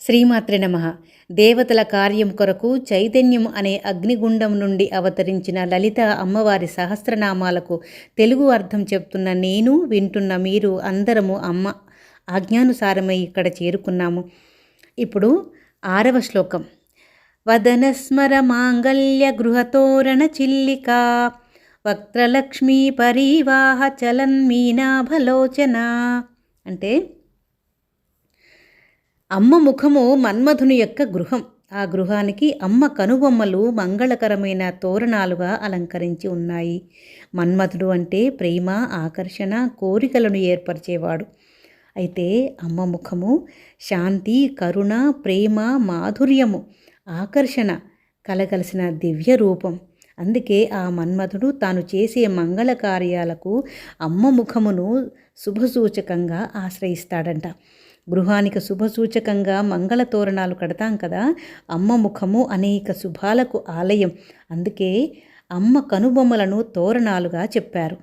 శ్రీమాత్రే నమః. దేవతల కార్యం కొరకు చైతన్యం అనే అగ్నిగుండం నుండి అవతరించిన లలిత అమ్మవారి సహస్రనామాలకు తెలుగు అర్థం చెప్తున్న నేను, వింటున్న మీరు అందరము అమ్మ ఆజ్ఞానుసారమై ఇక్కడ చేరుకున్నాము. ఇప్పుడు 6వ శ్లోకం. వదనస్మర మాంగళ్య గృహతోరణ చిల్లికా వక్త్రలక్ష్మీ పరీవాహ చలన్మీనాభలోచన. అంటే అమ్మ ముఖము మన్మధుని యొక్క గృహం. ఆ గృహానికి అమ్మ కనుబొమ్మలు మంగళకరమైన తోరణాలుగా అలంకరించి ఉన్నాయి. మన్మధుడు అంటే ప్రేమ, ఆకర్షణ, కోరికలను ఏర్పరిచేవాడు. అయితే అమ్మ ముఖము శాంతి, కరుణ, ప్రేమ, మాధుర్యము, ఆకర్షణ కలగలిసిన దివ్య రూపం. అందుకే ఆ మన్మధుడు తాను చేసే మంగళ కార్యాలకు అమ్మ ముఖమును శుభసూచకంగా ఆశ్రయిస్తాడంట. గృహానికి శుభసూచకంగా మంగళ తోరణాలు కడతాం కదా, అమ్మ ముఖము అనేక శుభాలకు ఆలయం. అందుకే అమ్మ కనుబొమ్మలను తోరణాలుగా చెప్పారు.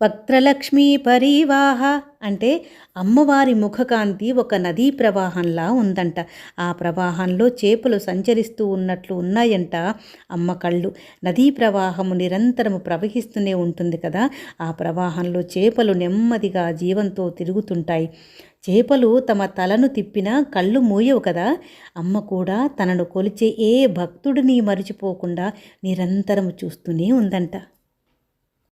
వక్త్రలక్ష్మీ పరీవాహ అంటే అమ్మవారి ముఖకాంతి ఒక నదీ ప్రవాహంలా ఉందంట. ఆ ప్రవాహంలో చేపలు సంచరిస్తూ ఉన్నట్లు ఉన్నాయంట అమ్మ కళ్ళు. నదీ ప్రవాహము నిరంతరము ప్రవహిస్తూనే ఉంటుంది కదా, ఆ ప్రవాహంలో చేపలు నెమ్మదిగా జీవంతో తిరుగుతుంటాయి. చేపలు తమ తలను తిప్పినా కళ్ళు మూయవు కదా, అమ్మ కూడా తనను కొలిచే ఏ భక్తుడిని మరిచిపోకుండా నిరంతరం చూస్తూనే ఉందంట.